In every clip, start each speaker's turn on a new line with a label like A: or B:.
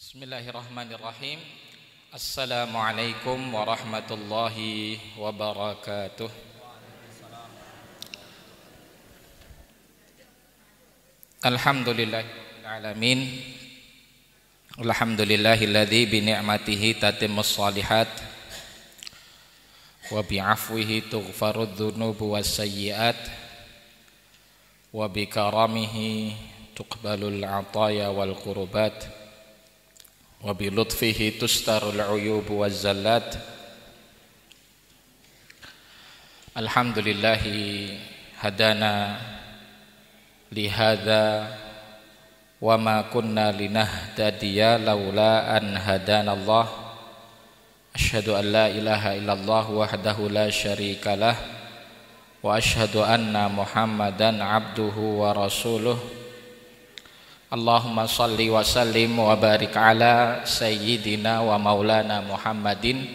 A: Bismillahirrahmanirrahim. Assalamualaikum warahmatullahi wabarakatuh. Alhamdulillahirabbil alamin. Alhamdulillahilladzi bi ni'matihi tatimmus shalihat wa bi 'afwihi tughfarud dzunubu was sayyi'at wa bi karamihi tuqbalul 'ataya wal qurbat wa bi lutfihi tustarul uyub waz zallat. Alhamdulillahi hadana li hadza wa ma kunna linahtadiya laula an hadanallah. Asyhadu an la ilaha illallah wahdahu la syarikalah wa asyhadu anna Muhammadan abduhu wa rasuluh. Allahumma salli wa sallim wa barik ala sayyidina wa maulana Muhammadin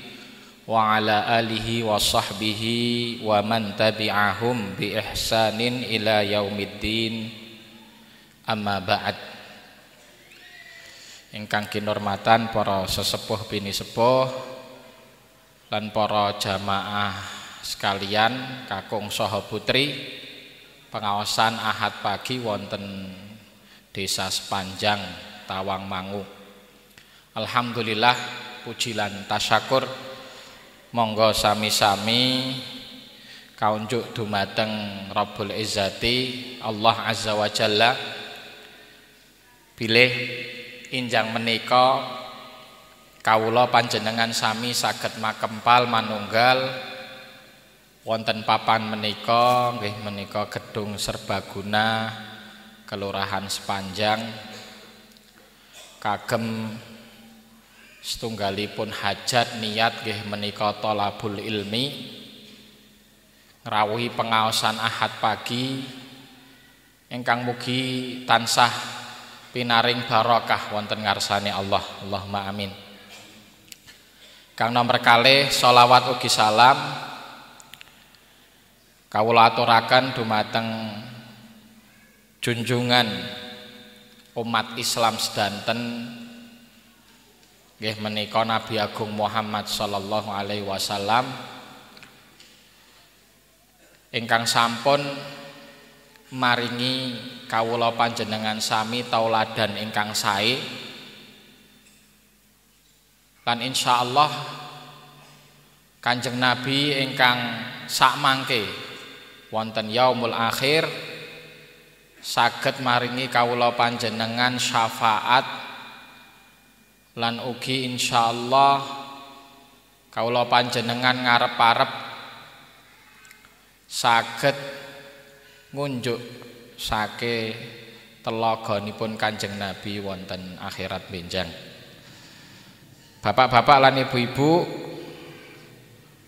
A: wa ala alihi wa sahbihi wa man tabi'ahum bi ihsanin ila yaumiddin. Amma ba'd. Ingkang kinurmatan para sesepuh bini sepuh lan para jamaah sekalian kakung saha putri pengaosan Ahad pagi wonten Desa Sepanjang Tawangmangu. Alhamdulillah, puji lan tasyakur monggo sami-sami kaunjuk dumateng Rabbul Izzati Allah Azza wa Jalla bilih injang menika kawula panjenengan sami saged makempal manunggal wonten papan menika nggih menika Gedung Serbaguna Kelurahan Sepanjang kagem setunggalipun hajat niat nggih menika thalabul ilmi ngrawuhi pengaosan Ahad pagi ingkang mugi tansah pinaring barokah wonten ngarsane Allah. Allahumma amin. Kang nomor kalih sholawat ugi salam kawula aturaken dumateng junjungan umat Islam sedanten nggih menika Nabi Agung Muhammad sallallahu alaihi wasallam ingkang sampun maringi kawula panjenengan sami tauladan ingkang sae lan insyaallah Kanjeng Nabi ingkang sakmangke wonten yaumul akhir saged maringi kawula panjenengan syafaat lan ugi insyaallah kawula panjenengan ngarep-arep saged ngunjuk sake telaganipun Kanjeng Nabi wonten akhirat benjang. Bapak-bapak lan ibu-ibu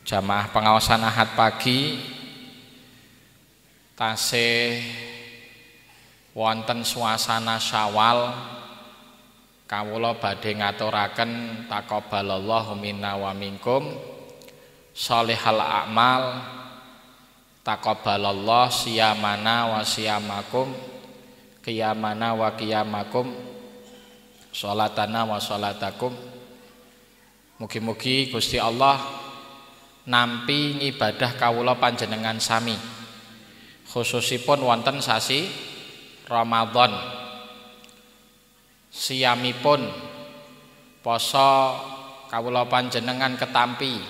A: jamaah pengaosan Ahad pagi tasih wonten suasana Syawal kawula badhe ngaturaken taqabbalallahu minna wa minkum sholihal a'mal taqabbalallahu siyamana wa siyamakum qiyamana wa qiyamakum sholatana wa sholatakum. Mugi-mugi Gusti Allah nampi ngibadah kawula panjenengan sami khususipun wonten sasi Ramadan siyamipun poso kawula panjenengan ketampi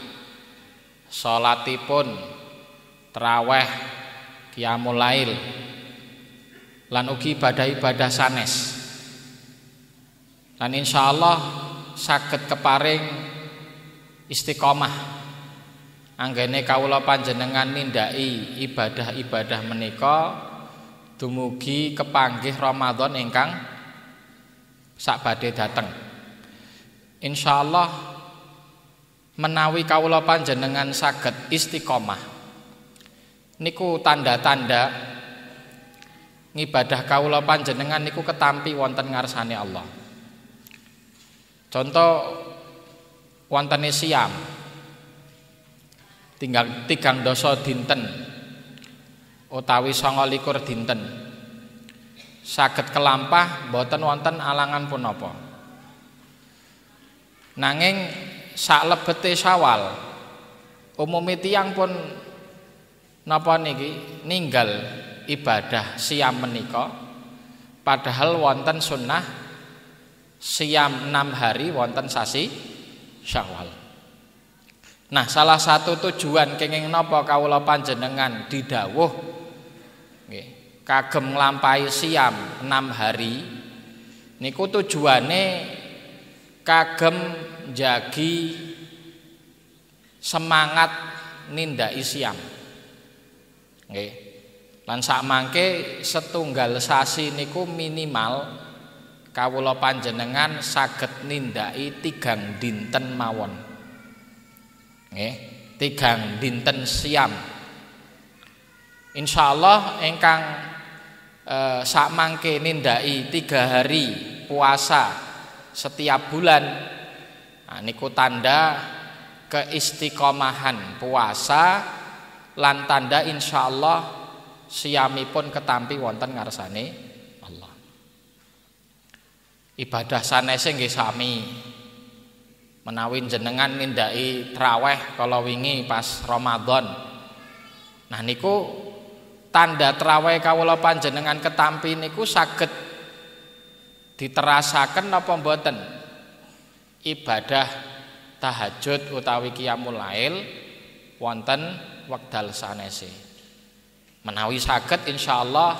A: salatipun tarawih qiyamul lail lan ugi ibadah-ibadah sanes lan insyaallah saged keparing istiqomah anggene kawula panjenengan nindaki ibadah-ibadah menika dumugi kepanggih Ramadan ingkang sakbadhe dateng. Insyaallah menawi kawula panjenengan saged istiqomah niku tanda-tanda ngibadah kawula panjenengan niku ketampi wonten ngarsane Allah. Contoh wonten siam tinggal 3 dinten utawi 29 dinten saged kelampah boten wonten alangan punapa. Nanging saklebete Syawal umumé tiyang pun napa niki ninggal ibadah siam menika padahal wonten sunnah siam 6 hari wonten sasi Syawal. Nah, salah satu tujuan kenging napa kawula panjenengan didhawuh nggih kagem nglampahi siam 6 hari niku tujuane kagem jagi semangat nindaki siam. Nggih. Lan sakmangke setunggal sasi niku minimal kawula panjenengan saged nindaki 3 dinten mawon. Nggih, 3 dinten siam. Insyaallah ingkang sakmangke nindaki 3 hari puasa setiap bulan. Nah, niku tanda keistiqomahan puasa lan tanda insyaallah siyamipun ketampi wonten ngarsane Allah. Ibadah sanese nggih sami. Menawi jenengan nindaki traweh kala wingi pas Ramadan. Nah niku tanda traweh kawula panjenengan ketampi niku saged diterasaken napa mboten? Ibadah tahajud utawi qiyamul lail wonten wekdal sanese. Menawi saged insyaallah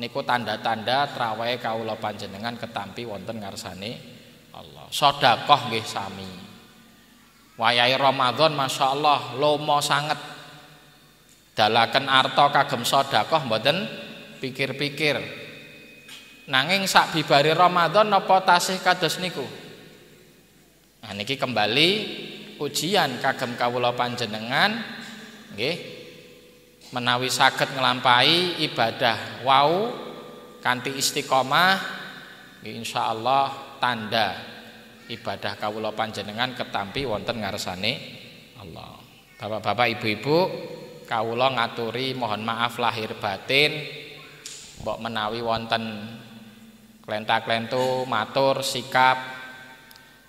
A: niku tanda-tanda traweh kawula panjenengan ketampi wonten ngarsane Allah. Sedekah nggih sami. Wayahe Ramadan masyaallah lomo sanget. Dalaken arta kagem sedekah mboten pikir-pikir. Nanging sak bibare Ramadan napa tasih kados niku? Nah niki kembali ujian kagem kawula panjenengan nggih menawi saged nglampahi ibadah wau kanthi istiqomah nggih insyaallah tanda ibadah kawula panjenengan ketampi wonten ngarsane Allah. Bapak-bapak, ibu-ibu, kawula ngaturi mohon maaf lahir batin mbok menawi wonten klenta-klentu matur sikap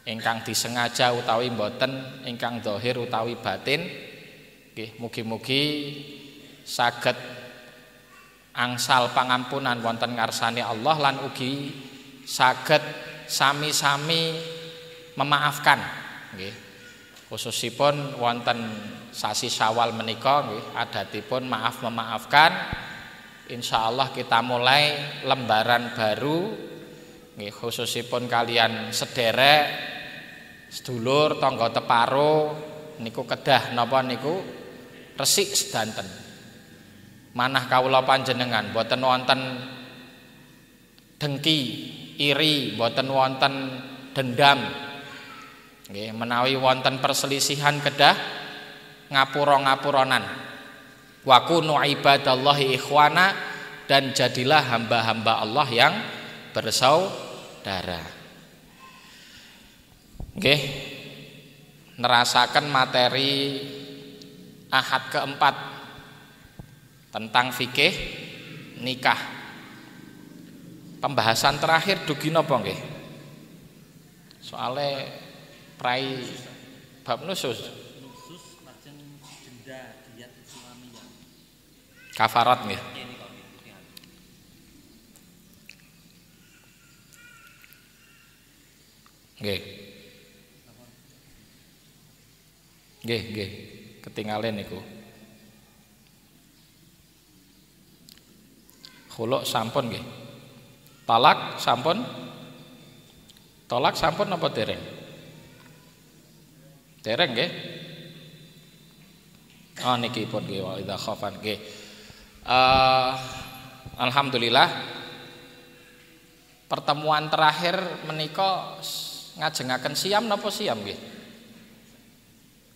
A: ingkang disengaja utawi mboten ingkang zahir utawi batin nggih mugi-mugi saged angsal pangampunan wonten ngarsane Allah lan ugi saged sami-sami memaafkan nggih. Khususipun wonten sasi Syawal menika nggih adatipun maaf memaafkan. Insyaallah kita mulai lembaran baru nggih khususipun kalian sederek sedulur tangga teparo niku kedah napa niku resik sedanten. Manah kawula panjenengan boten wonten dengki iri, boten wonten dendam. Nggih, menawi wonten perselisihan kedah ngapura-ngapuronan. Wa kunu ibadallahi ikhwana dan jadilah hamba-hamba Allah yang bersaudara. Nggih, nerasaken materi Ahad keempat tentang fikih nikah. Pembahasan terakhir dugi napa nggih? Soale prai bab nusus lajeng denda diyat Islamiyah. Kafarat nggih. Nggih. Nggih. Ketinggalan niku. Khuluk sampun nggih. Talak sampun? Talak sampun apa dereng? Dereng nggih? Oh niki pun nggih wa idza khafan nggih. Alhamdulillah pertemuan terakhir menika ngajengaken siam napa siam nggih?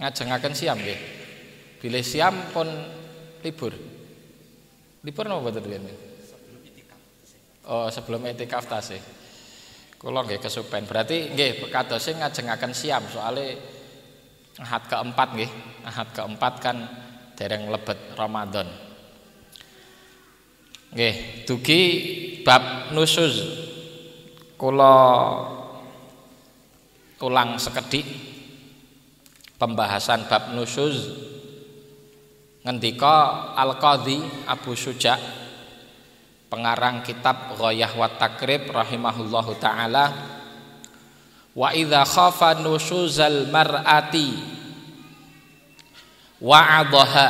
A: Ngajengaken siam nggih. Bilih siam pun libur. Libur napa boten nggih? Oh sebelum etikaf tasih. Kula nggih kesupen. Berarti nggih kadose ngajengaken siam soalé Ahad keempat nggih. Ahad keempat kan dereng lebet Ramadan. Nggih, dugi bab nusuz. Kula ulang sekedhik pembahasan bab nusyuz. Ngendika Al-Qadhi Abu Syuja pengarang kitab Ghayah wa Takrib rahimahullahu taala, wa idza khafa nusyuzal mar'ati wa'adhaha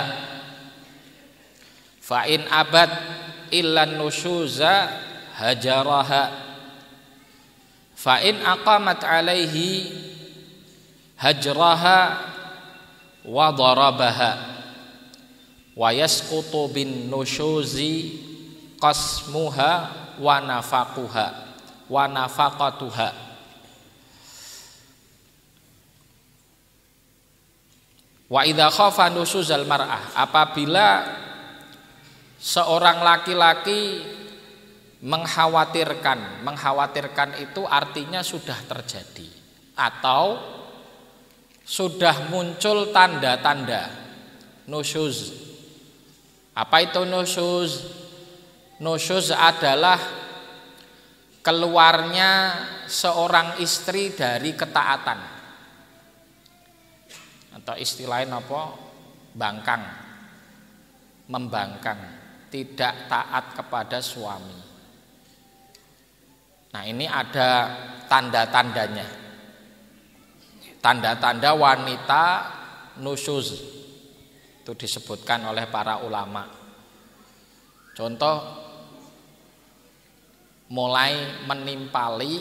A: fa in abad illa nusyuza hajaraha fa in aqamat alaihi hajraha wa darabaha wa yasqutu bin nusyuzi qasmuha wa nafaquha wa nafaqatuha. Wa idza khafa nusyuzal mar'ah, apabila seorang laki-laki mengkhawatirkan itu artinya sudah terjadi atau sudah muncul tanda-tanda nusyuz. Apa itu nusyuz? Nusyuz adalah keluarnya seorang istri dari ketaatan, atau istilahnya apa? Bangkang, membangkang, tidak taat kepada suami. Nah, ini ada tanda-tandanya. Tanda-tanda wanita nusyuz itu disebutkan oleh para ulama. Contoh, mulai menimpali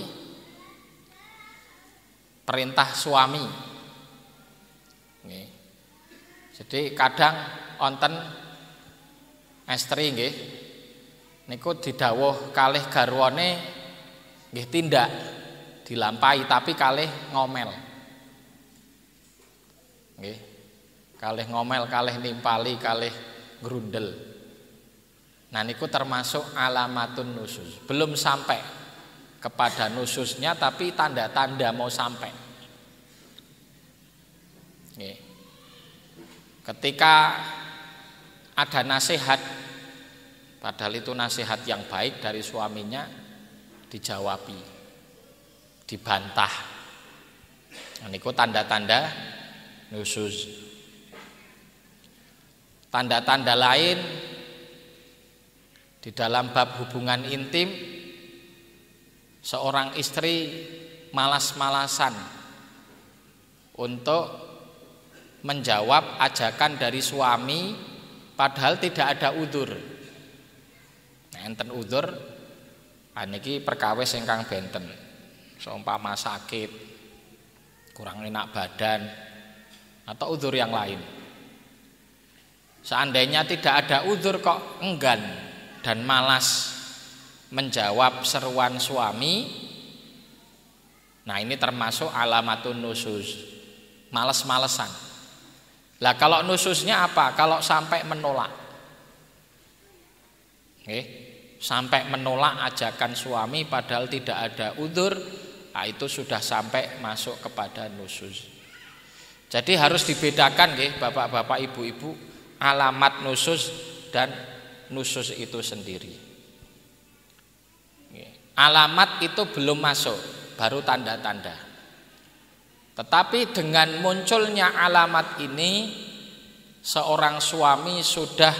A: perintah suami. Jadi kadang onten estri nggih niku didhawuh kalih garwane nggih tindak dilampahi tapi kalih ngomel. Nggih. Kalih ngomel, kalih nimpali, kalih grundel. Nah niku termasuk alamatun nusyuz. Belum sampai kepada nusyuznya tapi tanda-tanda mau sampai. Nggih. Ketika ada nasihat, padahal itu nasihat yang baik dari suaminya, dijawabi, dibantah. Nah niku tanda-tanda nusyuz. Tanda-tanda lain di dalam bab hubungan intim, seorang istri malas-malasan untuk menjawab ajakan dari suami padahal tidak ada udzur. Nah, enten udzur, niki perkawis ingkang benten. Seumpama sakit, kurang enak badan, atau udzur yang lain. Seandainya tidak ada udzur kok enggan dan malas menjawab seruan suami, nah ini termasuk alamatun nusyuz, malas-malesan. Lah kalau nusyuznya apa? Kalau sampai menolak, sampai menolak ajakan suami padahal tidak ada udzur, nah itu sudah sampai masuk kepada nusyuz. Jadi harus dibedakan nggih bapak-bapak, ibu-ibu, alamat nusyuz dan nusyuz itu sendiri. Alamat itu belum masuk, baru tanda-tanda. Tetapi dengan munculnya alamat ini, seorang suami sudah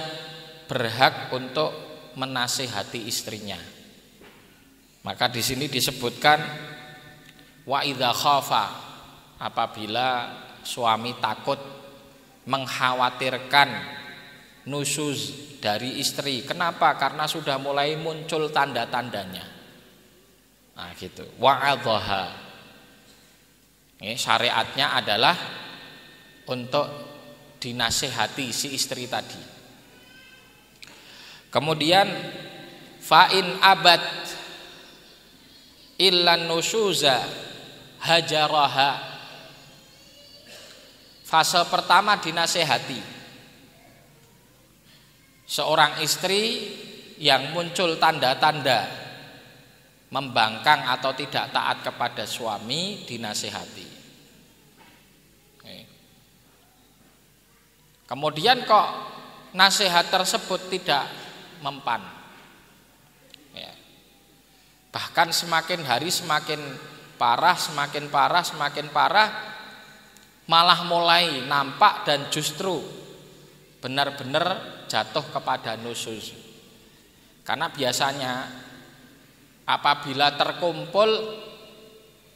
A: berhak untuk menasihati istrinya. Maka di sini disebutkan wa idza khafa, apabila suami takut, mengkhawatirkan nusyuz dari istri. Kenapa? Karena sudah mulai muncul tanda-tandanya. Nah gitu. Wa'adhaha. Ini syariatnya adalah untuk dinasihati si istri tadi. Kemudian fa'in abad illan nusyuza hajaraha. Fase pertama dinasehati. Seorang istri yang muncul tanda-tanda membangkang atau tidak taat kepada suami dinasehati. Kemudian kok nasihat tersebut tidak mempan. Bahkan semakin hari semakin semakin parah, malah mulai nampak dan justru benar-benar jatuh kepada nusyuz. Karena biasanya apabila terkumpul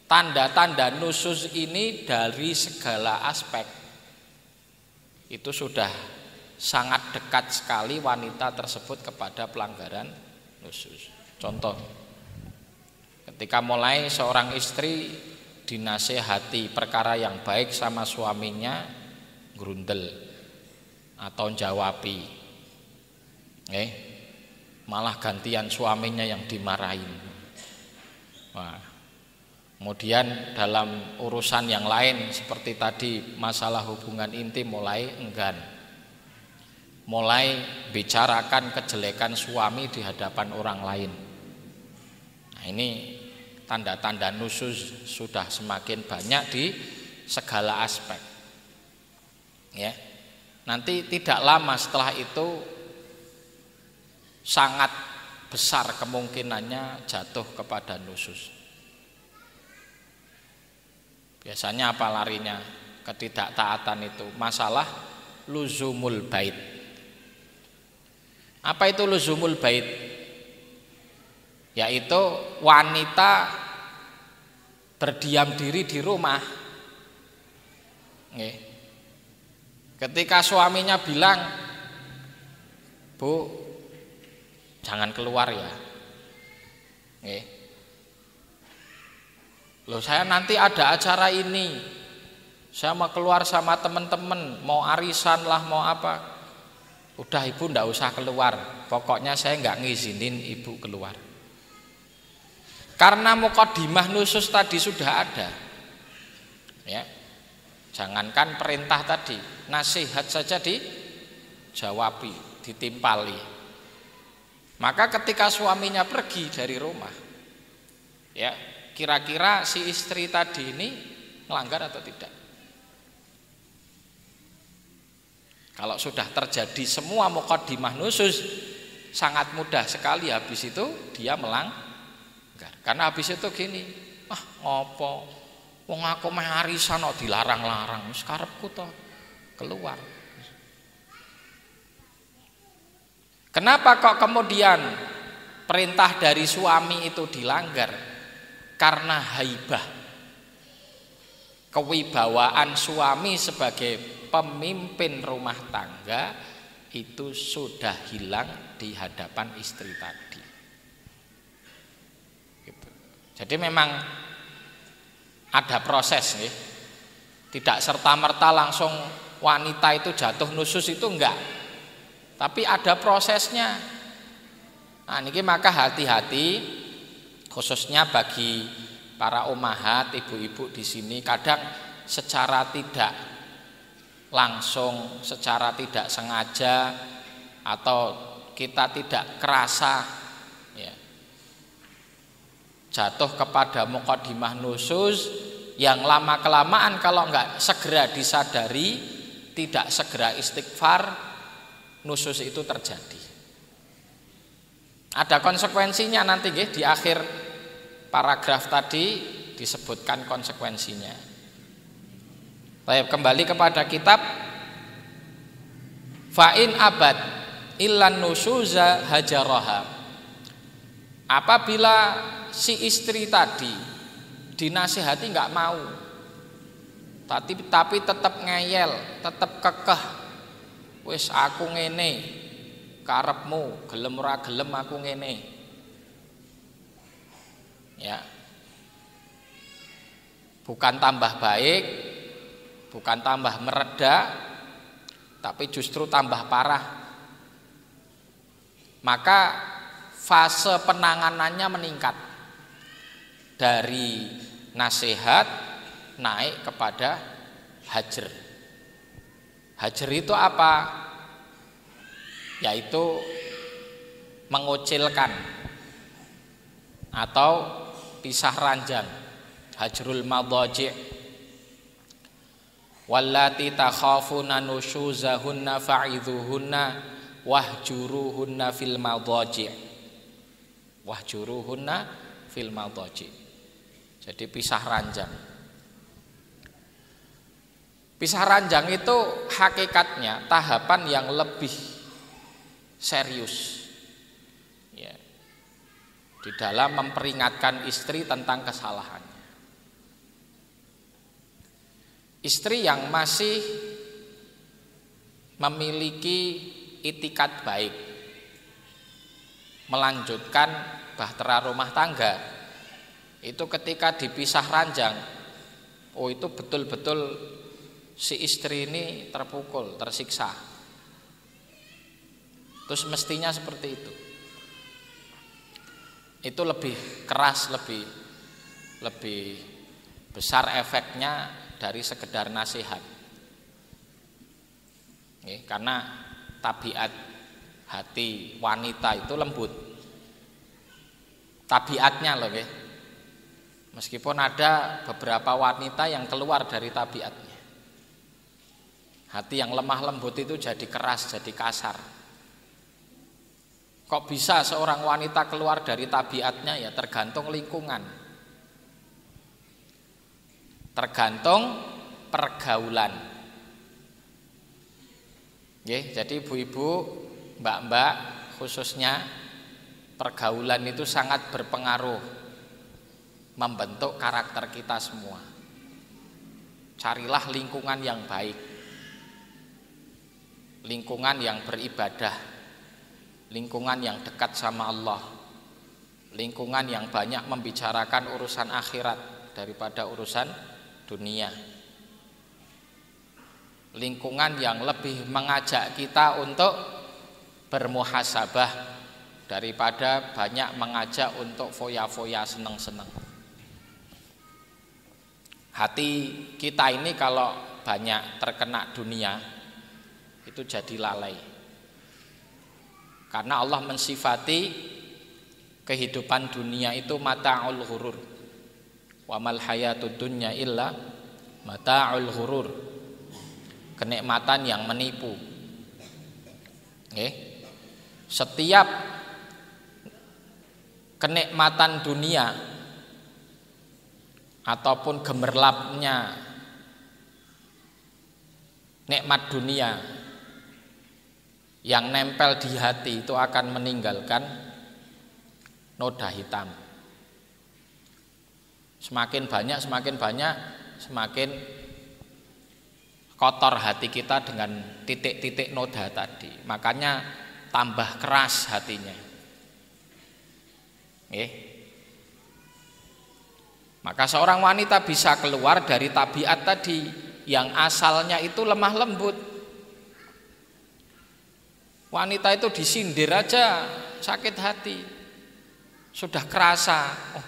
A: tanda-tanda nusyuz ini dari segala aspek, itu sudah sangat dekat sekali wanita tersebut kepada pelanggaran nusyuz. Contoh, ketika mulai seorang istri dinasehati perkara yang baik sama suaminya, grundel atau jawabi, malah gantian suaminya yang dimarahin. Wah. Kemudian dalam urusan yang lain seperti tadi masalah hubungan intim mulai enggan, mulai bicarakan kejelekan suami di hadapan orang lain. Nah, ini tanda-tanda nusyuz sudah semakin banyak di segala aspek. Ya. Nanti tidak lama setelah itu sangat besar kemungkinannya jatuh kepada nusyuz. Biasanya apa larinya? Ketidaktaatan itu. Masalah luzumul bait. Apa itu luzumul bait? Yaitu wanita berdiam diri di rumah. Ketika suaminya bilang, "Bu, jangan keluar ya." Loh, saya nanti ada acara ini, saya mau keluar sama teman-teman, mau arisan lah, mau apa. Udah ibu ndak usah keluar, pokoknya saya nggak ngizinin ibu keluar. Karena mukadimah nusyuz tadi sudah ada. Ya. Jangankan perintah tadi, nasihat saja dijawabi, ditimpali. Maka ketika suaminya pergi dari rumah, ya, kira-kira si istri tadi ini melanggar atau tidak? Kalau sudah terjadi semua mukadimah nusyuz, sangat mudah sekali habis itu dia melanggar. Karena habis itu gini, ngopo, wong aku meh arisan kok dilarang-larang, wis karepku to keluar. Kenapa kok kemudian perintah dari suami itu dilanggar? Karena haibah, kewibawaan suami sebagai pemimpin rumah tangga itu sudah hilang di hadapan istri tadi. Gitu. Jadi memang ada proses, nih. Tidak serta-merta langsung wanita itu jatuh nusyuz itu enggak, tapi ada prosesnya. Nah, ini maka hati-hati. Khususnya bagi para ummahat, ibu-ibu di sini, kadang secara tidak langsung, secara tidak sengaja, atau kita tidak kerasa, ya, jatuh kepada mukadimah nusyuz yang lama kelamaan kalau enggak segera disadari, tidak segera istighfar, nusyuz itu terjadi. Ada konsekuensinya nanti di akhir paragraf tadi disebutkan konsekuensinya. Baik, kembali kepada kitab. Fa'in abad illan nusyuza hajaraha. Apabila si istri tadi dinasihati enggak mau, tapi tetap ngeyel, tetap kekeh, wis aku ngene, karepmu, gelem ora gelem aku ngene. Ya. Bukan tambah baik, bukan tambah mereda, tapi justru tambah parah. Maka fase penanganannya meningkat dari nasihat naik kepada hajar. Hajar itu apa? Yaitu mengucilkan atau pisah ranjang, hajrul madhaji'. Wallati takhafuna nusyuzahunna fa'idhuhunna wahjuruhunna fil madhaji'. Wahjuruhunna fil madhaji'. Jadi pisah ranjang. Pisah ranjang itu hakikatnya tahapan yang lebih serius ya, di dalam memperingatkan istri tentang kesalahannya. Istri yang masih memiliki itikat baik, melanjutkan bahtera rumah tangga, itu ketika dipisah ranjang, oh itu betul-betul si istri ini terpukul, tersiksa. Terus mestinya seperti itu. Itu lebih keras, lebih besar efeknya dari sekedar nasihat. Karena tabiat hati wanita itu lembut. Tabiatnya loh, meskipun ada beberapa wanita yang keluar dari tabiatnya. Hati yang lemah lembut itu jadi keras, jadi kasar. Kok bisa seorang wanita keluar dari tabiatnya? Ya tergantung lingkungan, tergantung pergaulan. Jadi ibu-ibu, mbak-mbak khususnya, pergaulan itu sangat berpengaruh membentuk karakter kita semua. Carilah lingkungan yang baik, lingkungan yang beribadah, lingkungan yang dekat sama Allah, lingkungan yang banyak membicarakan urusan akhirat daripada urusan dunia, lingkungan yang lebih mengajak kita untuk bermuhasabah daripada banyak mengajak untuk foya-foya, seneng-seneng. Hati kita ini kalau banyak terkena dunia itu jadi lalai. Karena Allah mensifati kehidupan dunia itu mata'ul ghurur. Wa mal hayatud dunya illa mata'ul ghurur. Kenikmatan yang menipu. Setiap kenikmatan dunia ataupun gemerlapnya nikmat dunia yang nempel di hati itu akan meninggalkan noda hitam. Semakin banyak semakin kotor hati kita dengan titik-titik noda tadi. Makanya tambah keras hatinya. Maka seorang wanita bisa keluar dari tabiat tadi yang asalnya itu lemah lembut. Wanita itu disindir aja sakit hati, sudah kerasa, oh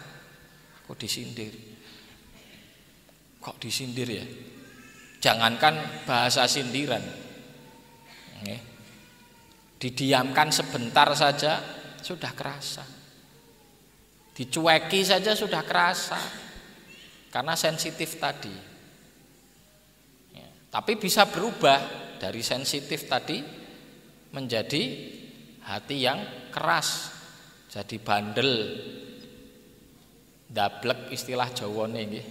A: aku disindir. Kok disindir ya? Jangankan bahasa sindiran, didiamkan sebentar saja sudah kerasa, dicueki saja sudah kerasa, karena sensitif tadi. Tapi bisa berubah dari sensitif tadi menjadi hati yang keras, jadi bandel, dablek istilah Jawane nggih.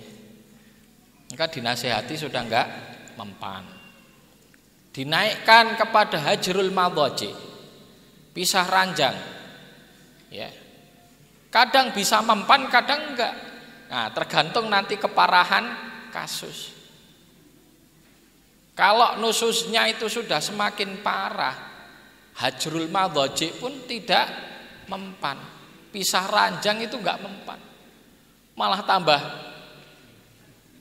A: Maka dinasehati sudah enggak mempan. Dinaikkan kepada hajrul madhaji, pisah ranjang. Ya. Kadang bisa mempan, kadang enggak. Nah, tergantung nanti keparahan kasus. Kalau nususnya itu sudah semakin parah, hajrul madhaji pun tidak mempan. Pisah ranjang itu enggak mempan. Malah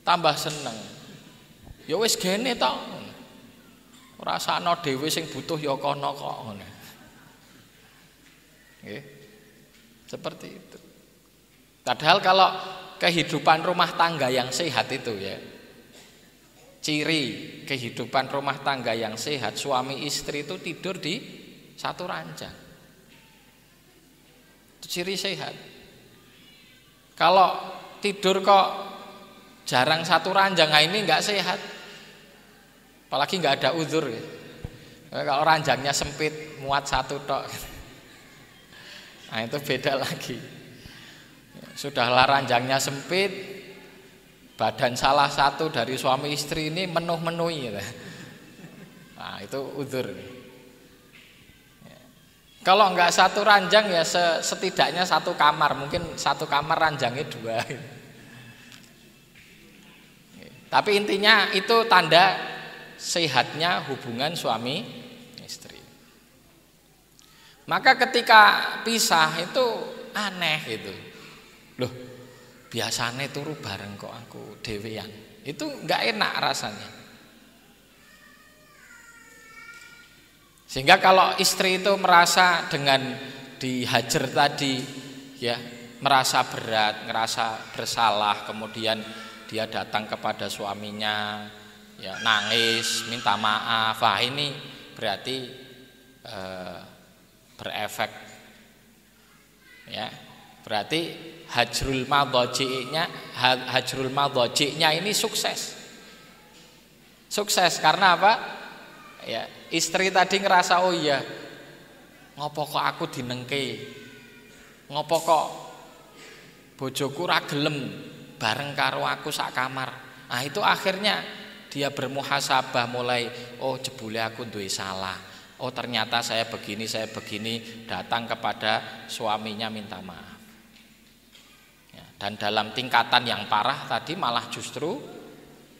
A: tambah seneng. Ya wis gene to. Ora sakno dhewe sing butuh ya kono kok ngono. Nggih. Seperti itu. Padahal kalau kehidupan rumah tangga yang sehat itu ya, ciri kehidupan rumah tangga yang sehat, suami istri itu tidur di satu ranjang. Itu ciri sehat. Kalau tidur kok jarang satu ranjang, nah ini enggak sehat. Apalagi enggak ada uzur. Kalau ranjangnya sempit, muat satu tok. Nah itu beda lagi. Sudahlah ranjangnya sempit, badan salah satu dari suami istri ini menuhi. Nah, itu udzur. Kalau enggak satu ranjang ya setidaknya satu kamar, mungkin satu kamar ranjangnya 2. Tapi intinya itu tanda sehatnya hubungan suami istri. Maka ketika pisah itu aneh gitu. Loh, biasanya turu bareng kok aku dhewean. Itu enggak enak rasanya. Sehingga kalau istri itu merasa dengan dihajar tadi ya, merasa berat, ngerasa bersalah, kemudian dia datang kepada suaminya ya, nangis, minta maaf. Wah, ini berarti berefek ya. Berarti hajrul madhaji'nya ini sukses. Sukses karena apa? Ya, istri tadi ngerasa oh iya, ngopo kok aku dinengke, ngopo kok bojoku ra gelem bareng karo aku sak kamar. Nah, itu akhirnya dia bermuhasabah mulai, oh jebule aku duwe salah. Oh ternyata saya begini, datang kepada suaminya minta maaf. Ya, dan dalam tingkatan yang parah tadi malah justru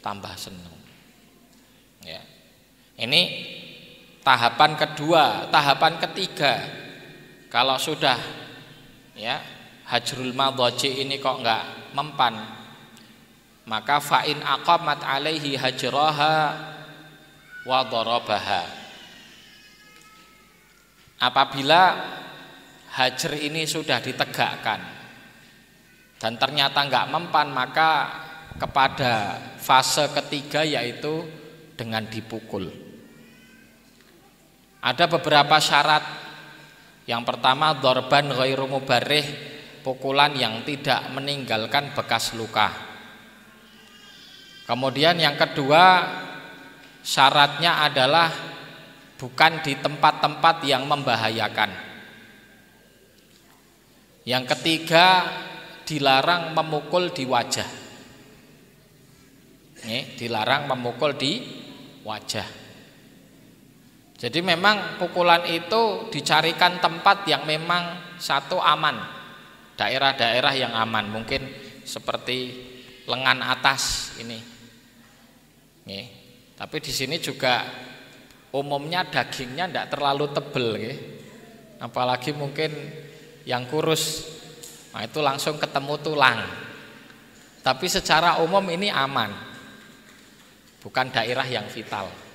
A: tambah senang. Ya. Ini tahapan kedua. Tahapan ketiga, kalau sudah ya hajrul madhaji ini kok enggak mempan, maka fa'in aqamat alaihi hajraha wa darabaha. Apabila hajr ini sudah ditegakkan dan ternyata enggak mempan, maka kepada fase ketiga yaitu dengan dipukul. Ada beberapa syarat. Yang pertama, dzarban ghairu mubarrih, pukulan yang tidak meninggalkan bekas luka. Kemudian yang kedua, syaratnya adalah bukan di tempat-tempat yang membahayakan. Yang ketiga, dilarang memukul di wajah. Dilarang memukul di wajah. Jadi memang pukulan itu dicarikan tempat yang memang satu aman, daerah-daerah yang aman, mungkin seperti lengan atas ini. Tapi di sini juga umumnya dagingnya tidak terlalu tebal, apalagi mungkin yang kurus, nah itu langsung ketemu tulang. Tapi secara umum ini aman, bukan daerah yang vital.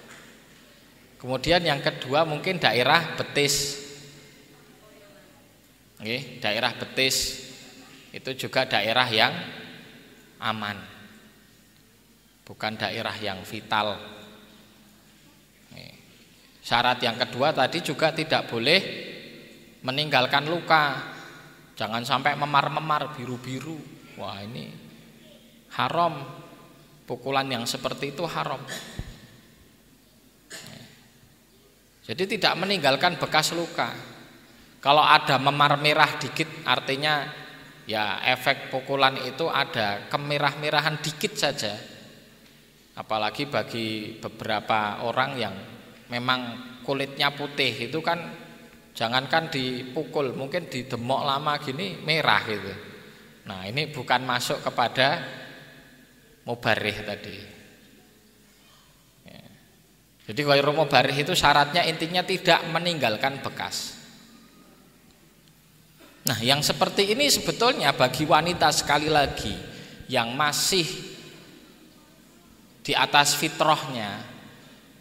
A: Kemudian yang kedua mungkin daerah betis. Daerah betis itu juga daerah yang aman, bukan daerah yang vital. Syarat yang kedua tadi juga tidak boleh meninggalkan luka. Jangan sampai memar-memar, biru-biru. Wah, ini haram. Pukulan yang seperti itu haram. Jadi tidak meninggalkan bekas luka. Kalau ada memar merah dikit, artinya ya efek pukulan itu ada kemerah-merahan dikit saja. Apalagi bagi beberapa orang yang memang kulitnya putih, itu kan jangankan dipukul, mungkin didemok lama gini merah gitu. Nah, ini bukan masuk kepada mubarrih tadi. Jadi ghairu mubarrih itu syaratnya intinya tidak meninggalkan bekas. Nah, yang seperti ini sebetulnya bagi wanita sekali lagi yang masih di atas fitrahnya,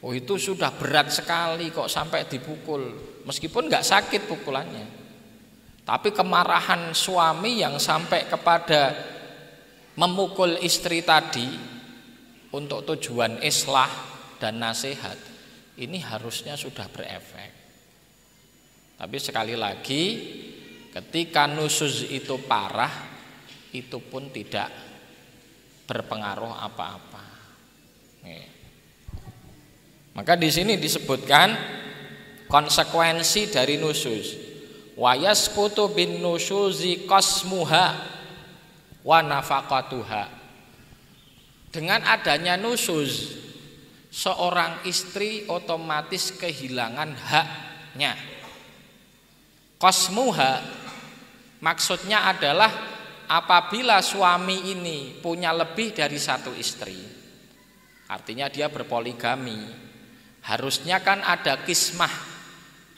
A: oh itu sudah berat sekali kok sampai dipukul, meskipun nggak sakit pukulannya. Tapi kemarahan suami yang sampai kepada memukul istri tadi untuk tujuan islah dan nasihat, ini harusnya sudah berefek. Tapi sekali lagi, ketika nusuz itu parah, itu pun tidak berpengaruh apa-apa. Maka di sini disebutkan konsekuensi dari nusuz. Wa yasqutu bin nusyuzi qasmuha, wa nafaqatuha. Dengan adanya nusuz, seorang istri otomatis kehilangan haknya. Qasmuha maksudnya adalah apabila suami ini punya lebih dari satu istri, artinya dia berpoligami, harusnya kan ada kismah,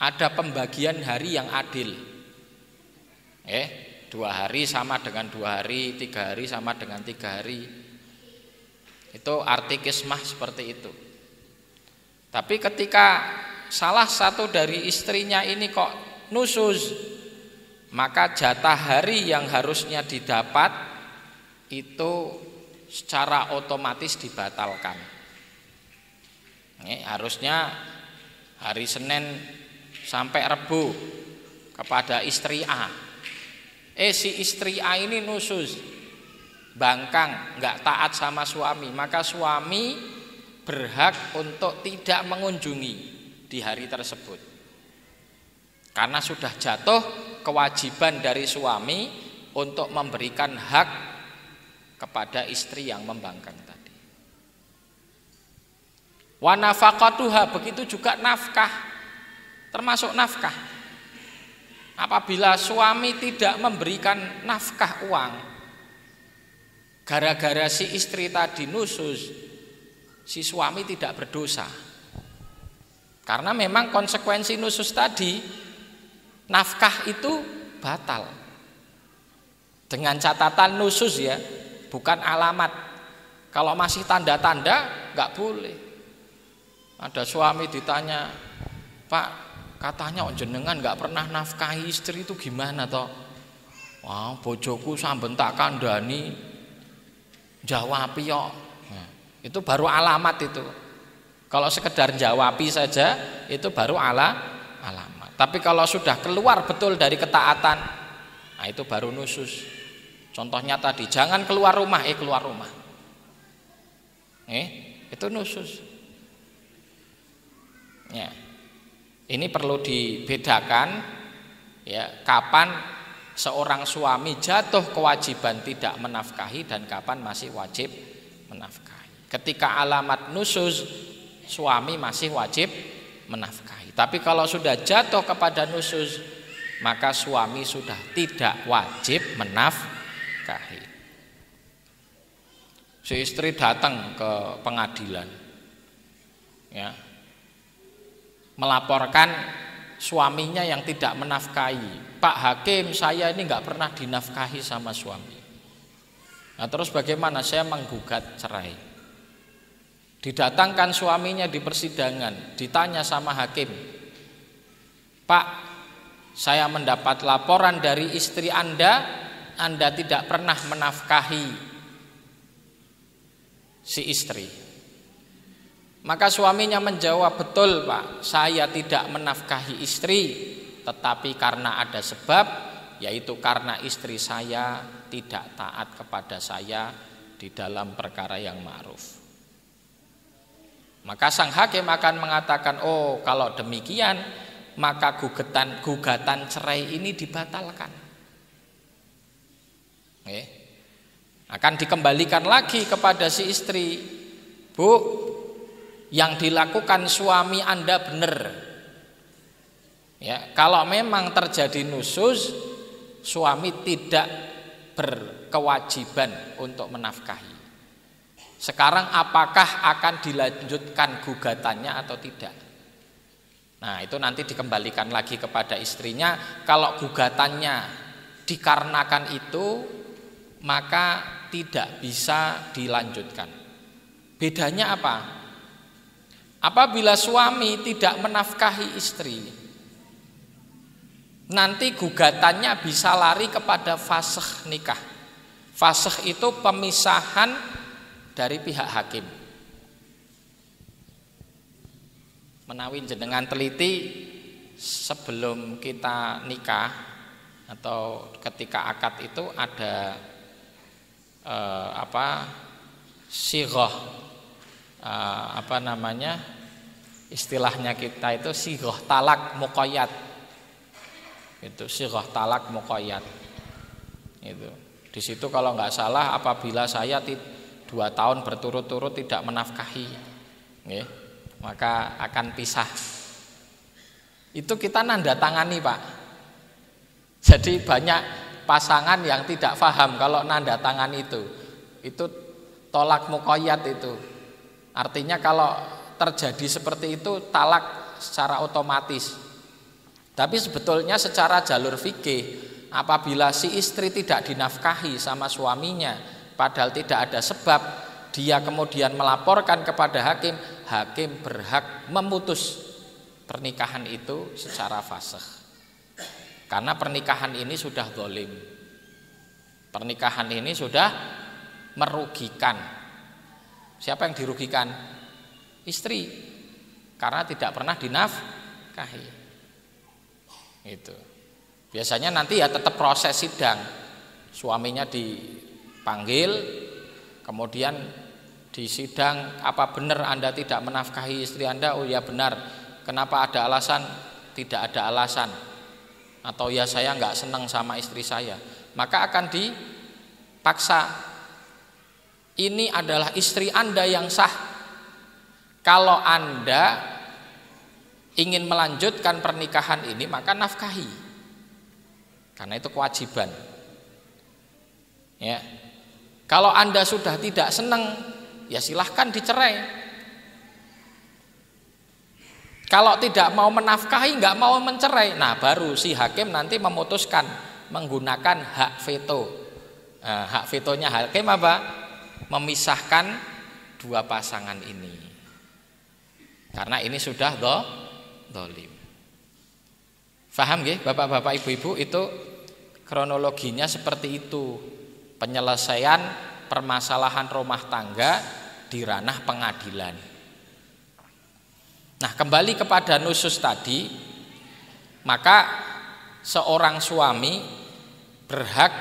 A: ada pembagian hari yang adil. 2 hari sama dengan 2 hari, 3 hari sama dengan 3 hari. Itu arti kismah seperti itu. Tapi ketika salah satu dari istrinya ini kok nusuz, maka jatah hari yang harusnya didapat itu secara otomatis dibatalkan. Harusnya hari Senin sampai Rebu kepada istri A. Si istri A ini nusuz, bangkang, enggak taat sama suami, maka suami berhak untuk tidak mengunjungi di hari tersebut. Karena sudah jatuh kewajiban dari suami untuk memberikan hak kepada istri yang membangkang tadi. Wa nafaqatuha, begitu juga nafkah, termasuk nafkah. Apabila suami tidak memberikan nafkah uang, gara-gara si istri tadi nusuz, si suami tidak berdosa. Karena memang konsekuensi nusuz tadi, nafkah itu batal. Dengan catatan nusuz ya, bukan alamat. Kalau masih tanda-tanda nggak boleh. Ada suami ditanya, "Pak, katanya jenengan nggak pernah nafkahi istri, itu gimana toh?" "Wah, bojoku samben tak kandhani jawab yo." Nah, itu baru alamat itu. Kalau sekedar jawabi saja itu baru alamat. Tapi kalau sudah keluar betul dari ketaatan, nah itu baru nusuz. Contohnya tadi, jangan keluar rumah, keluar rumah. Itu nusuz. Ya. Ini perlu dibedakan ya, kapan seorang suami jatuh kewajiban tidak menafkahi dan kapan masih wajib menafkahi. Ketika alamat nusuz, suami masih wajib menafkahi. Tapi kalau sudah jatuh kepada nusuz, maka suami sudah tidak wajib menafkahi. Si istri datang ke pengadilan, ya, melaporkan suaminya yang tidak menafkahi. "Pak Hakim, saya ini nggak pernah dinafkahi sama suami." Nah terus bagaimana? "Saya menggugat cerai." Didatangkan suaminya di persidangan, ditanya sama hakim, "Pak, saya mendapat laporan dari istri Anda tidak pernah menafkahi si istri." Maka suaminya menjawab, "Betul Pak, saya tidak menafkahi istri, tetapi karena ada sebab, yaitu karena istri saya tidak taat kepada saya di dalam perkara yang ma'ruf." Maka sang hakim akan mengatakan, "Oh, kalau demikian maka gugatan cerai ini dibatalkan." Akan dikembalikan lagi kepada si istri, "Bu, yang dilakukan suami Anda benar. Ya, kalau memang terjadi nusuz, suami tidak berkewajiban untuk menafkahi. Sekarang apakah akan dilanjutkan gugatannya atau tidak?" Nah, itu nanti dikembalikan lagi kepada istrinya. Kalau gugatannya dikarenakan itu, maka tidak bisa dilanjutkan. Bedanya apa? Apabila suami tidak menafkahi istri, nanti gugatannya bisa lari kepada fasakh nikah. Fasakh itu pemisahan dari pihak hakim. Menawi jenengan teliti, sebelum kita nikah atau ketika akad itu ada sighah, istilahnya kita itu sighah talak muqayyad. Itu sighah talak muqayyad. Itu Di situ kalau nggak salah apabila saya 2 tahun berturut-turut tidak menafkahi, maka akan pisah. Itu kita nanda tangani, Pak. Jadi banyak pasangan yang tidak paham kalau nanda tangan itu tolak muqayyad itu. Artinya kalau terjadi seperti itu talak secara otomatis. Tapi sebetulnya secara jalur fikih, apabila si istri tidak dinafkahi sama suaminya padahal tidak ada sebab, dia kemudian melaporkan kepada hakim, hakim berhak memutus pernikahan itu secara fasakh. Karena pernikahan ini sudah zalim. Pernikahan ini sudah merugikan. Siapa yang dirugikan? Istri. Karena tidak pernah dinafkahi. Itu. Biasanya nanti ya tetap proses sidang. Suaminya dipanggil, kemudian di sidang, apa benar Anda tidak menafkahi istri Anda? Oh ya benar. Kenapa ada alasan? Tidak ada alasan. Atau ya saya nggak senang sama istri saya. Maka akan dipaksa. Ini adalah istri Anda yang sah. Kalau Anda ingin melanjutkan pernikahan ini, maka nafkahi. Karena itu kewajiban. Ya. Kalau Anda sudah tidak senang, ya silahkan dicerai. Kalau tidak mau menafkahi, nggak mau mencerai, nah baru si hakim nanti memutuskan menggunakan hak veto. Nah, hak vetonya hakim apa? Memisahkan dua pasangan ini. Karena ini sudah zalim. Faham nggih, Bapak-bapak, Ibu-ibu, itu kronologinya seperti itu. Penyelesaian permasalahan rumah tangga di ranah pengadilan. Nah, kembali kepada nusus tadi, maka seorang suami berhak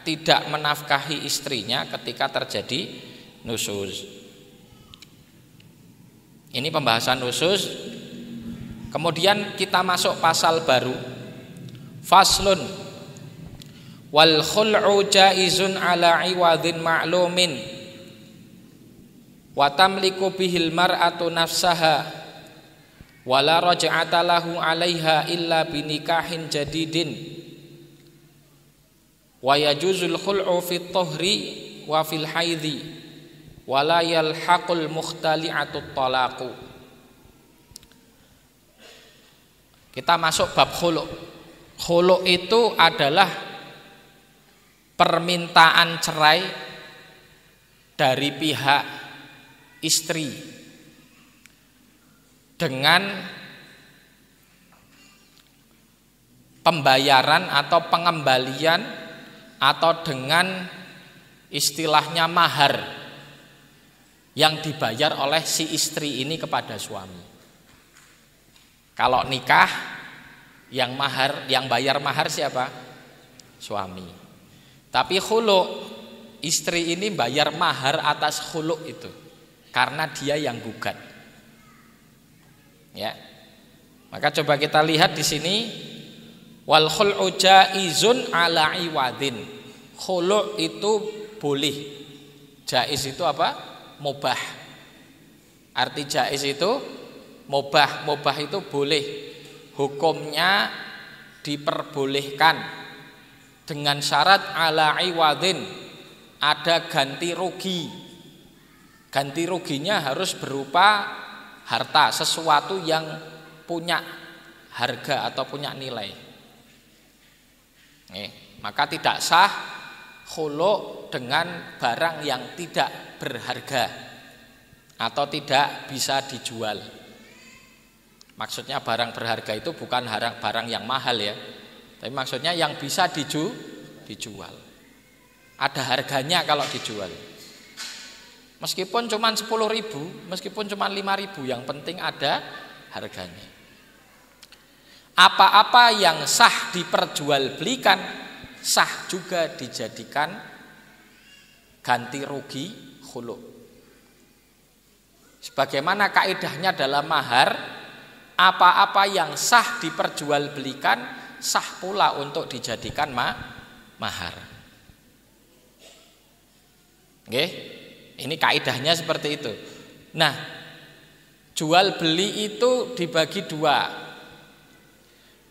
A: tidak menafkahi istrinya ketika terjadi nusus. Ini pembahasan nusus. Kemudian kita masuk pasal baru. Faslun wal khul'u jaizun ala iwadhin ma'lumin wa tamliku bihil mar'atu nafsaha wala raj'ata lahu 'alaiha illa binikahin jadidin wa yajuzul khul'u fit tuhri wa fil haidhi wala yalhaqul mukhtali'atut talaqu. Kita masuk bab khulu'. Khulu' itu adalah permintaan cerai dari pihak istri dengan pembayaran atau pengembalian atau dengan istilahnya mahar yang dibayar oleh si istri ini kepada suami. Kalau nikah yang bayar mahar siapa? Suami. Tapi khulu', istri ini bayar mahar atas khulu' itu karena dia yang gugat. Ya. Maka coba kita lihat di sini, wal khul'u jaizun ala iwadin. Khulu' itu boleh. Jaiz itu apa? Mubah. Arti jaiz itu mubah. Mubah itu boleh. Hukumnya diperbolehkan dengan syarat ala iwadin, ada ganti rugi. Ganti ruginya harus berupa harta, sesuatu yang punya harga atau punya nilai. Maka tidak sah khulu' dengan barang yang tidak berharga atau tidak bisa dijual. Maksudnya barang berharga itu bukan barang yang mahal ya, tapi maksudnya yang bisa dijual. Ada harganya kalau dijual. Meskipun cuma 10.000, meskipun cuma 5.000, yang penting ada harganya. Apa-apa yang sah diperjualbelikan, sah juga dijadikan ganti rugi khulu'. Sebagaimana kaidahnya dalam mahar, apa-apa yang sah diperjualbelikan, sah pula untuk dijadikan mahar. Nggih. Ini kaidahnya seperti itu. Nah, jual beli itu dibagi dua.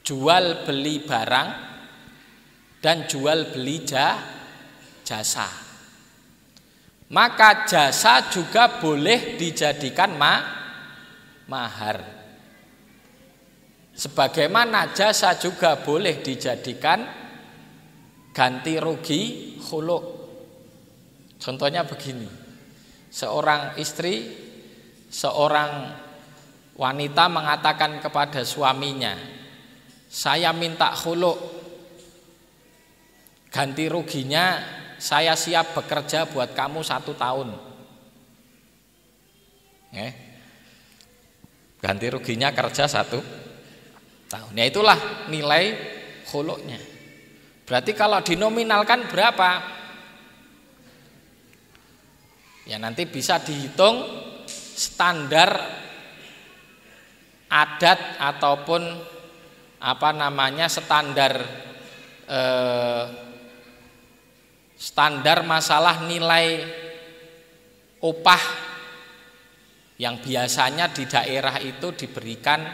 A: Jual beli barang dan jual beli jasa. Maka jasa juga boleh dijadikan mahar. Sebagaimana jasa juga boleh dijadikan ganti rugi khulu'. Contohnya begini. Seorang istri, seorang wanita mengatakan kepada suaminya, saya minta khulu', ganti ruginya saya siap bekerja buat kamu 1 tahun. Ganti ruginya kerja 1 tahun. Ya itulah nilai khulu'nya. Berarti kalau dinominalkan berapa? Ya nanti bisa dihitung standar adat ataupun standar masalah nilai upah yang biasanya di daerah itu diberikan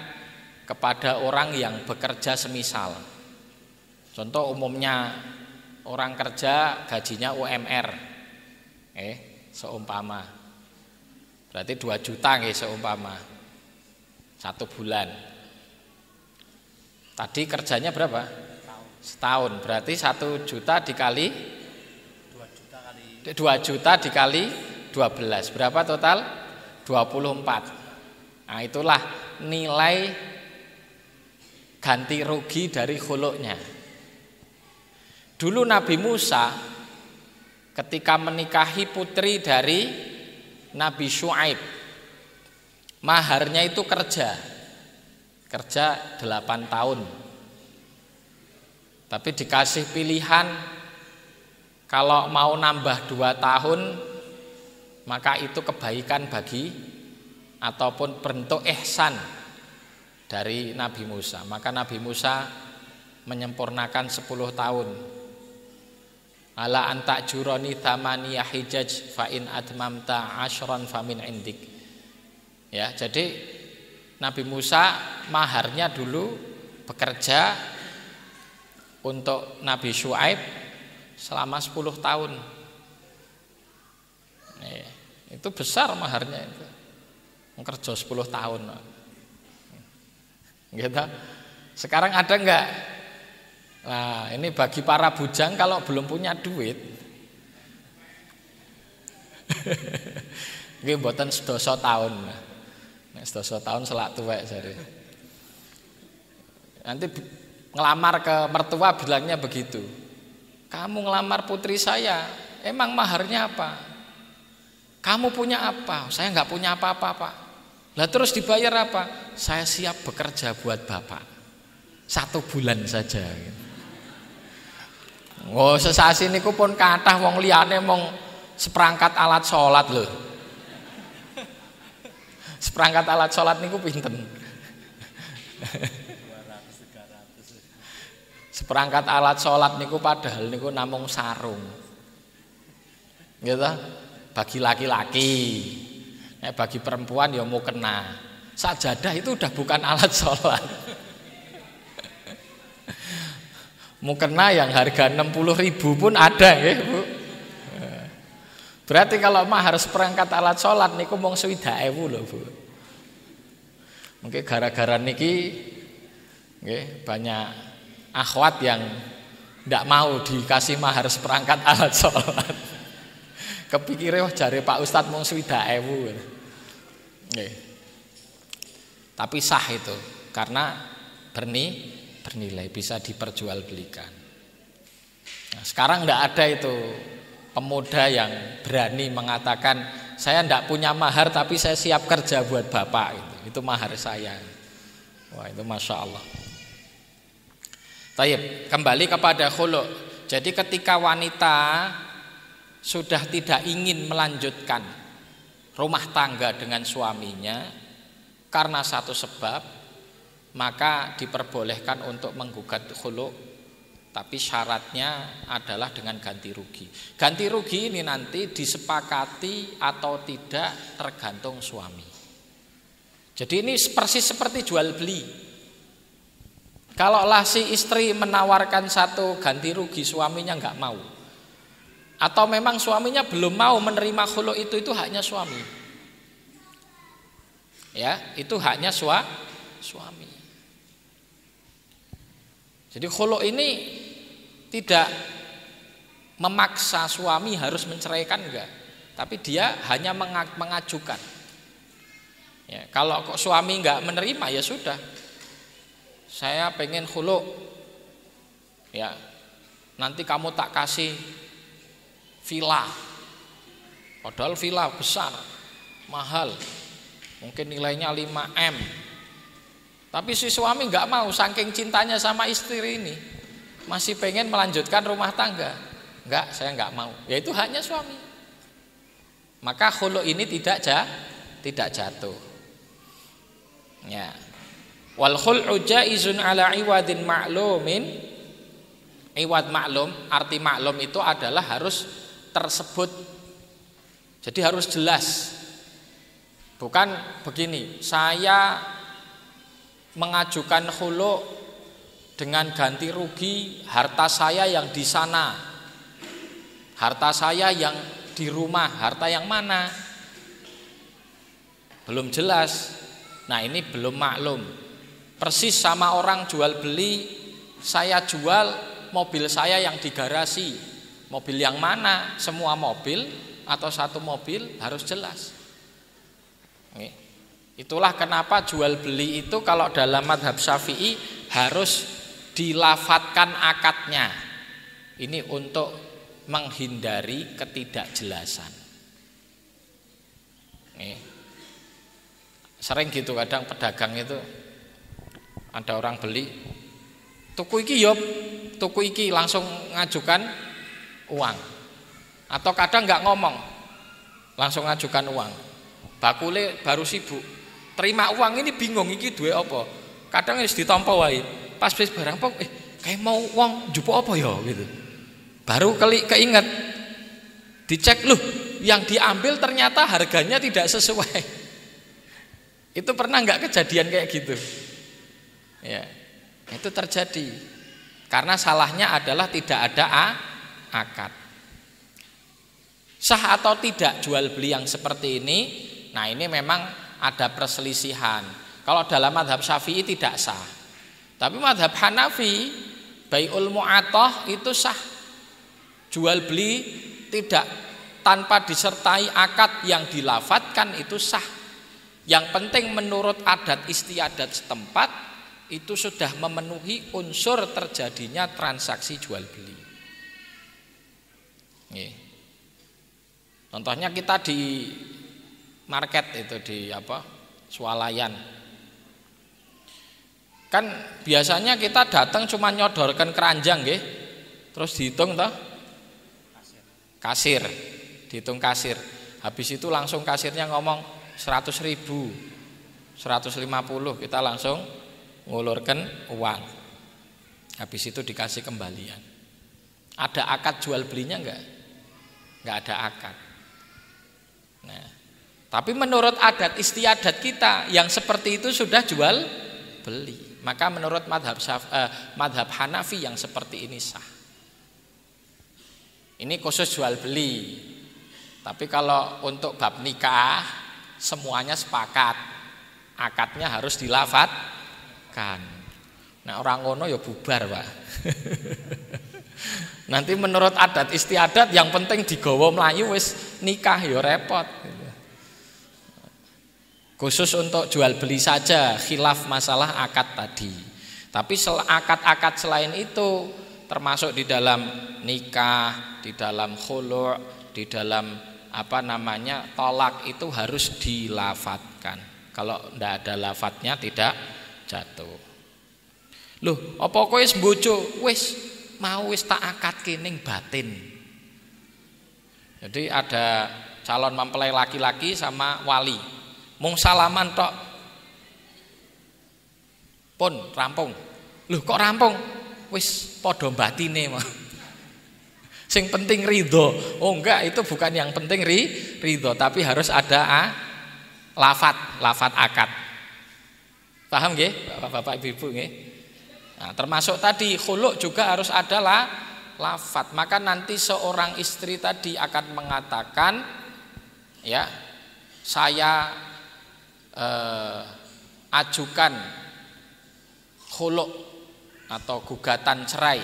A: kepada orang yang bekerja semisal. Contoh umumnya orang kerja gajinya UMR. Seumpama berarti 2 juta seumpama 1 bulan. Tadi kerjanya berapa? Setahun. Berarti 1 juta dikali 2 juta dikali 12. Berapa total? 24. Nah, itulah nilai ganti rugi dari khulu'nya. Dulu Nabi Musa ketika menikahi putri dari Nabi Syuaib, maharnya itu kerja 8 tahun. Tapi dikasih pilihan, kalau mau nambah 2 tahun maka itu kebaikan bagi ataupun bentuk ihsan dari Nabi Musa. Maka Nabi Musa menyempurnakan 10 tahun. Ala anta juroni thamaniya hijaj fa in atmamta asyran famin indik. Ya, jadi Nabi Musa maharnya dulu bekerja untuk Nabi Syuaib selama 10 tahun. Itu besar maharnya itu. Kerja 10 tahun. Gitu. Sekarang ada enggak? Nah, ini bagi para bujang kalau belum punya duit. Nggih mboten 12 tahun. Nek 12 tahun selak tuwek jare. Nanti ngelamar ke mertua bilangnya begitu. Kamu ngelamar putri saya, emang maharnya apa? Kamu punya apa? Saya enggak punya apa-apa, Pak. Lah terus dibayar apa? Saya siap bekerja buat Bapak 1 bulan saja. Oh, sesasi niku pun kathah wong liyane mong seperangkat alat salat lho. Seperangkat alat salat niku pinten? 200-300. Seperangkat alat salat niku padahal niku namung sarung. Gitu. Bagi laki-laki. Bagi perempuan ya mau kena. Sajadah itu udah bukan alat salat. Mukena yang harga 60.000 pun ada ya, Bu. Berarti kalau mahar seperangkat alat sholat niku mung 60.000 lho, Bu. Mungkin gara-gara niki nggih banyak akhwat yang ndak mau dikasih mahar seperangkat alat sholat. Kepikire jare Pak Ustadz mung 60.000. Nggih. Tapi sah itu karena bernilai, bisa diperjualbelikan. Nah, sekarang tidak ada itu pemuda yang berani mengatakan saya tidak punya mahar tapi saya siap kerja buat Bapak, itu mahar saya. Wah, itu Masya Allah. Taib, kembali kepada khulu'. Jadi ketika wanita sudah tidak ingin melanjutkan rumah tangga dengan suaminya karena satu sebab, maka diperbolehkan untuk menggugat khulu'. tapi syaratnya adalah dengan ganti rugi. Ganti rugi ini nanti disepakati atau tidak tergantung suami. Jadi ini persis seperti jual beli. Kalaulah si istri menawarkan satu ganti rugi, suaminya nggak mau, atau memang suaminya belum mau menerima khulu, itu haknya suami. Ya, itu haknya suami. Jadi khulu ini tidak memaksa suami harus menceraikan, enggak, tapi dia hanya mengajukan. Ya, kalau kok suami enggak menerima, ya sudah, saya pengen khulu, ya nanti kamu tak kasih villa, padahal villa besar, mahal, mungkin nilainya 5M, tapi si suami enggak mau, saking cintanya sama istri ini, masih pengen melanjutkan rumah tangga. Enggak, saya enggak mau. Ya itu haknya suami. Maka khulu ini tidak jatuh. Ya. Wal khul'u jaizun ala iwadin ma'lumin. Iwad maklum, arti maklum itu adalah harus tersebut. Jadi harus jelas. Bukan begini, saya mengajukan khulu dengan ganti rugi harta saya yang di sana, harta saya yang di rumah, harta yang mana? Belum jelas. Nah, ini belum maklum. Persis sama orang jual beli, saya jual mobil saya yang di garasi. Mobil yang mana? Semua mobil atau satu mobil harus jelas. Itulah kenapa jual beli itu kalau dalam mazhab Syafi'i harus dilafatkan akadnya. Ini untuk menghindari ketidakjelasan. Sering gitu kadang pedagang itu, ada orang beli, tuku iki yop, tuku iki, langsung ngajukan uang. Atau kadang nggak ngomong, langsung ngajukan uang. Bakule baru sibuk, terima uang ini bingung iki duwe apa. Kadang wis ditampa wae. Pas wis barang pok, kayak mau uang jupuk apa ya gitu. Baru keinget, dicek loh, yang diambil ternyata harganya tidak sesuai. Itu pernah nggak kejadian kayak gitu? Ya, itu terjadi karena salahnya adalah tidak ada akad. Sah atau tidak jual beli yang seperti ini? Nah, ini memang ada perselisihan. Kalau dalam mazhab Syafi'i tidak sah, tapi mazhab Hanafi bai'ul mu'athah itu sah. Jual beli tidak tanpa disertai akad yang dilafatkan itu sah. Yang penting menurut adat istiadat setempat itu sudah memenuhi unsur terjadinya transaksi jual beli. Contohnya kita di market itu di swalayan. Kan biasanya kita datang cuma nyodorkan keranjang nggih. Terus dihitung toh? Kasir. Dihitung kasir. Habis itu langsung kasirnya ngomong 100.000, 150, kita langsung ngulurkan uang. Habis itu dikasih kembalian. Ada akad jual belinya enggak? Enggak ada akad. Nah, tapi menurut adat istiadat kita yang seperti itu sudah jual beli. Maka menurut mazhab Hanafi yang seperti ini sah. Ini khusus jual beli. Tapi kalau untuk bab nikah semuanya sepakat, akadnya harus dilafatkan. Nah, orang ngono ya bubar, Pak. Nanti menurut adat istiadat yang penting digawa mlayu wis nikah ya repot. Khusus untuk jual beli saja khilaf masalah akad tadi. Tapi akad-akad selain itu termasuk di dalam nikah, di dalam khulu', di dalam tolak itu harus dilafatkan. Kalau tidak ada lafadznya tidak jatuh. Loh, apa kowe wis bojo? Wis mau wis tak akadke ning batin. Jadi ada calon mempelai laki-laki sama wali. Mung salaman tok. Pun rampung. Loh, kok rampung? wis padha batine mah. Sing penting ridho. Oh enggak, itu bukan yang penting ridho, tapi harus ada lafat akad. Paham nggih Bapak Ibu nggih? Nah, termasuk tadi khuluk juga harus ada lafat. Maka nanti seorang istri tadi akan mengatakan, ya, saya ajukan khuluk atau gugatan cerai.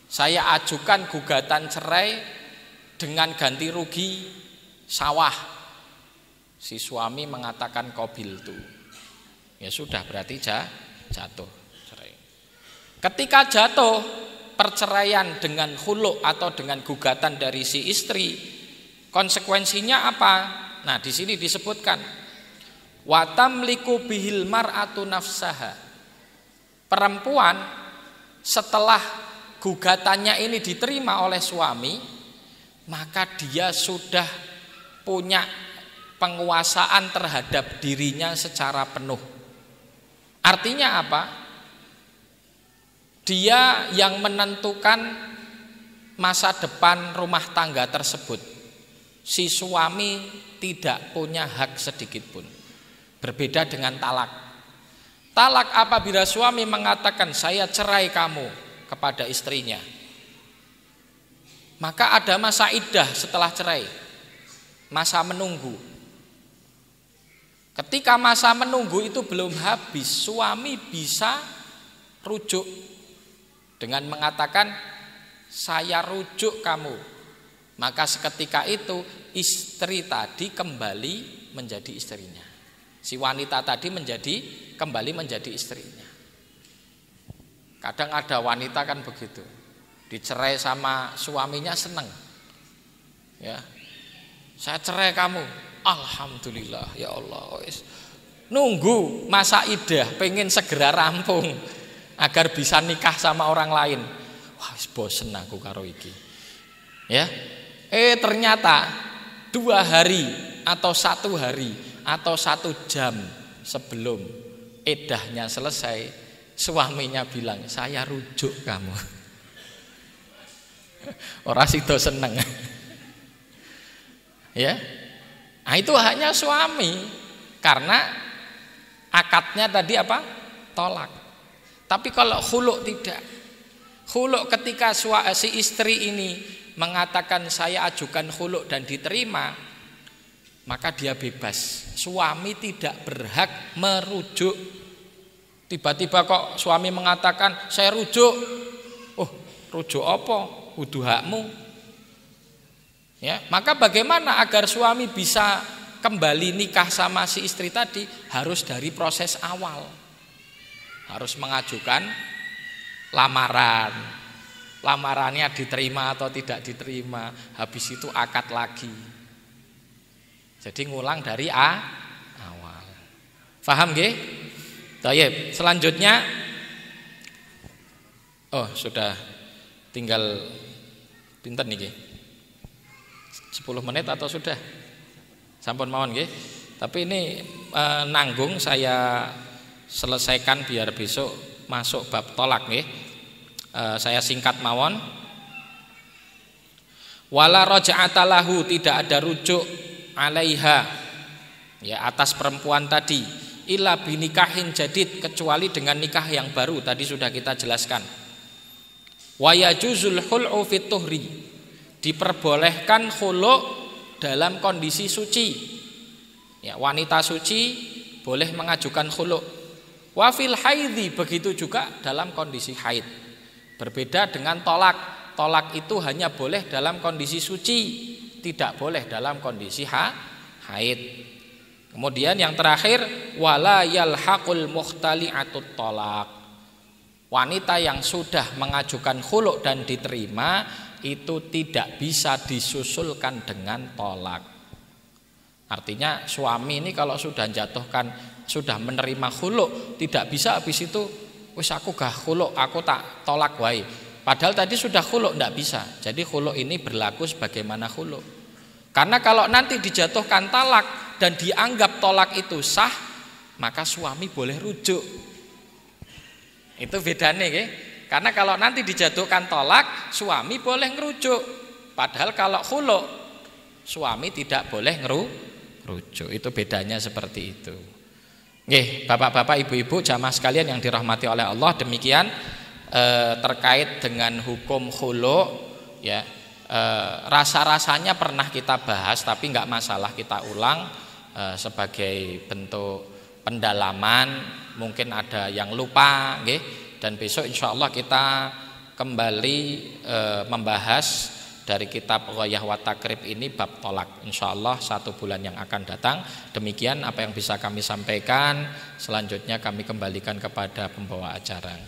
A: Saya ajukan gugatan cerai dengan ganti rugi sawah. Si suami mengatakan qabiltu. Ya sudah, berarti jatuh cerai. Ketika jatuh perceraian dengan khuluk atau dengan gugatan dari si istri, konsekuensinya apa? Nah, di sini disebutkan wa tamliku bihil mar'atu nafsaha. Perempuan setelah gugatannya ini diterima oleh suami, maka dia sudah punya penguasaan terhadap dirinya secara penuh. Artinya apa? Dia yang menentukan masa depan rumah tangga tersebut. Si suami tidak punya hak sedikit pun. Berbeda dengan talak. Talak apabila suami mengatakan saya cerai kamu kepada istrinya, maka ada masa iddah setelah cerai, masa menunggu. Ketika masa menunggu itu belum habis, suami bisa rujuk dengan mengatakan saya rujuk kamu. Maka seketika itu istri tadi kembali menjadi istrinya. Si wanita tadi kembali menjadi istrinya. Kadang ada wanita kan begitu, dicerai sama suaminya seneng. Ya, saya cerai kamu, alhamdulillah ya Allah. Nunggu masa iddah, pengen segera rampung agar bisa nikah sama orang lain. Wah, bosen aku karo iki. Ya, ternyata 2 hari atau 1 hari atau 1 jam sebelum iddahnya selesai, suaminya bilang saya rujuk kamu. Orang situ seneng. Ya, nah itu haknya suami karena akadnya tadi apa? Tolak. Tapi kalau khuluk tidak. Khuluk ketika si istri ini mengatakan saya ajukan khuluk dan diterima, maka dia bebas. Suami tidak berhak merujuk. Tiba-tiba kok suami mengatakan saya rujuk. Oh, rujuk apa? Kudu hakmu. Ya, maka bagaimana agar suami bisa kembali nikah sama si istri tadi? Harus dari proses awal. Harus mengajukan lamaran. Lamarannya diterima atau tidak diterima. Habis itu akad lagi. Jadi ngulang dari awal. Paham nggih? Baik, selanjutnya sudah tinggal pinten niki? 10 menit atau sudah? Sampun mawon nggih. Tapi ini nanggung saya selesaikan biar besok masuk bab tolak nggih. Saya singkat mawon. Wala raja'ata lahu, tidak ada rujuk alaiha, ya, atas perempuan tadi, illa binikahin jadid, kecuali dengan nikah yang baru. Tadi sudah kita jelaskan. Wa yajuzul khul'u fit tuhri, diperbolehkan khulu' dalam kondisi suci. Ya, wanita suci boleh mengajukan khulu'. Wa fil haidhi, begitu juga dalam kondisi haid. Berbeda dengan tolak. Tolak itu hanya boleh dalam kondisi suci, tidak boleh dalam kondisi haid. Kemudian yang terakhir, wala yalhaqul mukhtali'atut tolak. Wanita yang sudah mengajukan khulu' dan diterima itu tidak bisa disusulkan dengan tolak. Artinya suami ini kalau sudah jatuhkan, sudah menerima khulu', tidak bisa habis itu wis aku gah khulu', aku tak tolak wae. Padahal tadi sudah khulu', tidak bisa. Jadi khulu' ini berlaku sebagaimana khulu'. Karena kalau nanti dijatuhkan talak dan dianggap tolak itu sah, maka suami boleh rujuk. Itu bedanya nggih.
B: Karena kalau nanti dijatuhkan tolak, suami boleh ngerujuk. Padahal kalau khulu, suami tidak boleh ngerujuk. Itu bedanya seperti itu. Nggih, bapak-bapak, ibu-ibu, jamaah sekalian yang dirahmati oleh Allah, demikian terkait dengan hukum khulu, ya. Rasa-rasanya pernah kita bahas, tapi nggak masalah kita ulang sebagai bentuk pendalaman. Mungkin ada yang lupa, nggih. Dan besok insya Allah kita kembali membahas dari kitab Ghayah wa Takrib ini bab tolak. Insya Allah 1 bulan yang akan datang. Demikian apa yang bisa kami sampaikan. Selanjutnya kami kembalikan kepada pembawa acara.